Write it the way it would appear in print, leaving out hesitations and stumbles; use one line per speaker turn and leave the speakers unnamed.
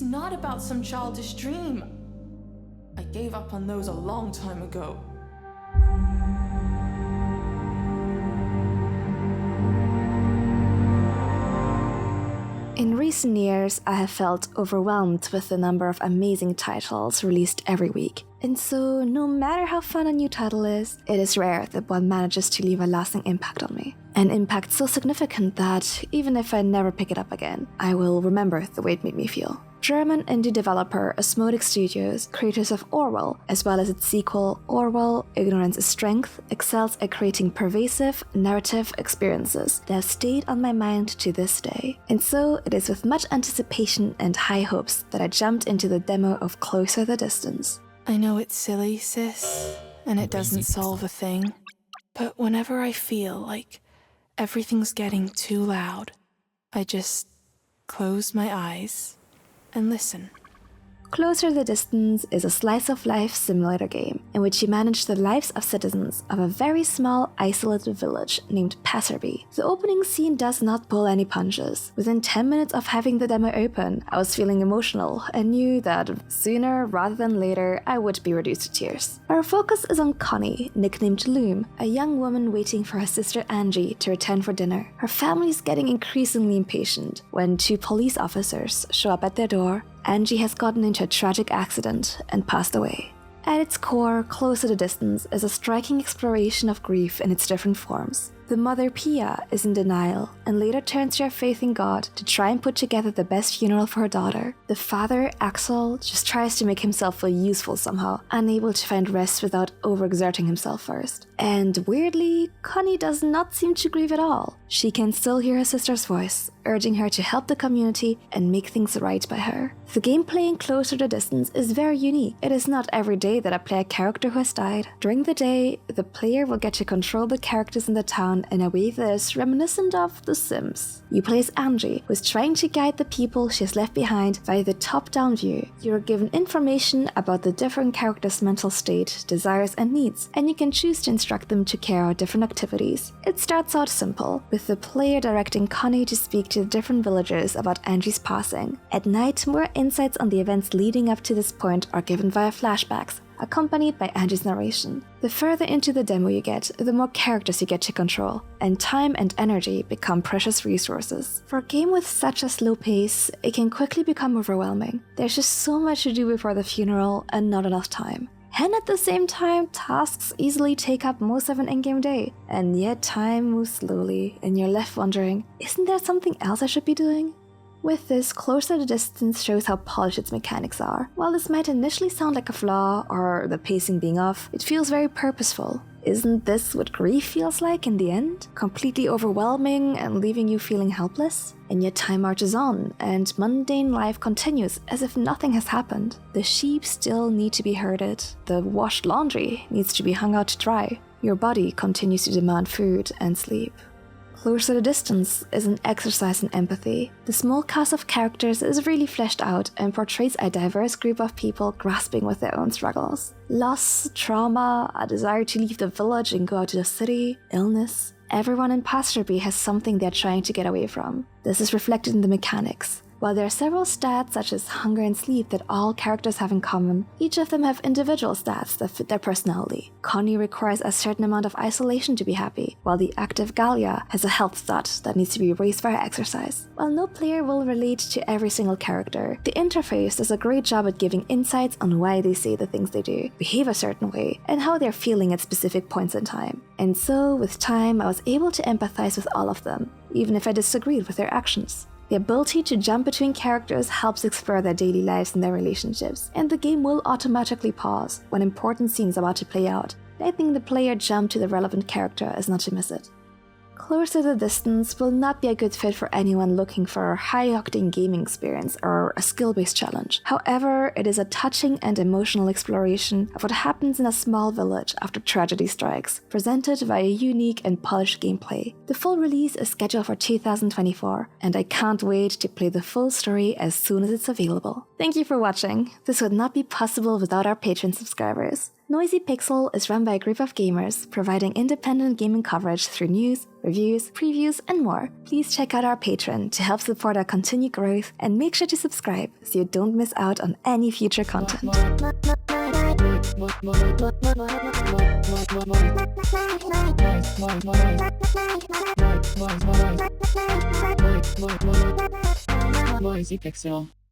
not about some childish dream. I gave up on those a long time ago.
In recent years, I have felt overwhelmed with the number of amazing titles released every week. And so, no matter how fun a new title is, it is rare that one manages to leave a lasting impact on me. An impact so significant that, even if I never pick it up again, I will remember the way it made me feel. German indie developer Asmodic Studios, creators of Orwell, as well as its sequel, Orwell, Ignorance is Strength, excels at creating pervasive, narrative experiences that have stayed on my mind to this day. And so, it is with much anticipation and high hopes that I jumped into the demo of Closer the Distance.
I know it's silly, sis, and it doesn't solve a thing, but whenever I feel like everything's getting too loud, I just close my eyes and listen.
Closer the Distance is a slice-of-life simulator game in which you manage the lives of citizens of a very small, isolated village named Passerby. The opening scene does not pull any punches. Within 10 minutes of having the demo open, I was feeling emotional and knew that sooner rather than later, I would be reduced to tears. Our focus is on Connie, nicknamed Loom, a young woman waiting for her sister Angie to return for dinner. Her family is getting increasingly impatient when 2 police officers show up at their door. Angie has gotten into a tragic accident and passed away. At its core, Closer the Distance is a striking exploration of grief in its different forms. The mother Pia is in denial and later turns to her faith in God to try and put together the best funeral for her daughter. The father, Axel, just tries to make himself feel useful somehow, unable to find rest without overexerting himself first. And weirdly, Connie does not seem to grieve at all. She can still hear her sister's voice, urging her to help the community and make things right by her. The gameplay in Closer the Distance is very unique. It is not every day that I play a character who has died. During the day, the player will get to control the characters in the town in a way that is reminiscent of The Sims. You play as Angie, who is trying to guide the people she has left behind via the top-down view. You are given information about the different characters' mental state, desires, and needs, and you can choose to instruct them to carry out different activities. It starts out simple, with the player directing Connie to speak to the different villagers about Angie's passing. At night, more insights on the events leading up to this point are given via flashbacks, accompanied by Angie's narration. The further into the demo you get, the more characters you get to control, and time and energy become precious resources. For a game with such a slow pace, it can quickly become overwhelming. There's just so much to do before the funeral and not enough time. And at the same time, tasks easily take up most of an in-game day, and yet time moves slowly, and you're left wondering, isn't there something else I should be doing? With this, Closer the Distance shows how polished its mechanics are. While this might initially sound like a flaw, or the pacing being off, it feels very purposeful. Isn't this what grief feels like in the end? Completely overwhelming and leaving you feeling helpless? And yet time marches on, and mundane life continues as if nothing has happened. The sheep still need to be herded, the washed laundry needs to be hung out to dry. Your body continues to demand food and sleep. Closer the Distance is an exercise in empathy. The small cast of characters is really fleshed out and portrays a diverse group of people grasping with their own struggles. Loss, trauma, a desire to leave the village and go out to the city, illness. Everyone in Passerby has something they're trying to get away from. This is reflected in the mechanics. While there are several stats such as hunger and sleep that all characters have in common, each of them have individual stats that fit their personality. Connie requires a certain amount of isolation to be happy, while the active Galia has a health stat that needs to be raised via exercise. While no player will relate to every single character, the interface does a great job at giving insights on why they say the things they do, behave a certain way, and how they're feeling at specific points in time. And so, with time, I was able to empathize with all of them, even if I disagreed with their actions. The ability to jump between characters helps explore their daily lives and their relationships, and the game will automatically pause when important scenes are about to play out, letting the player jump to the relevant character as not to miss it. Closer the Distance will not be a good fit for anyone looking for a high-octane gaming experience or a skill-based challenge. However, it is a touching and emotional exploration of what happens in a small village after tragedy strikes, presented via unique and polished gameplay. The full release is scheduled for 2024, and I can't wait to play the full story as soon as it's available. Thank you for watching. This would not be possible without our Patreon subscribers. Noisy Pixel is run by a group of gamers, providing independent gaming coverage through news, reviews, previews, and more. Please check out our Patreon to help support our continued growth, and make sure to subscribe so you don't miss out on any future content.
Noisy Pixel.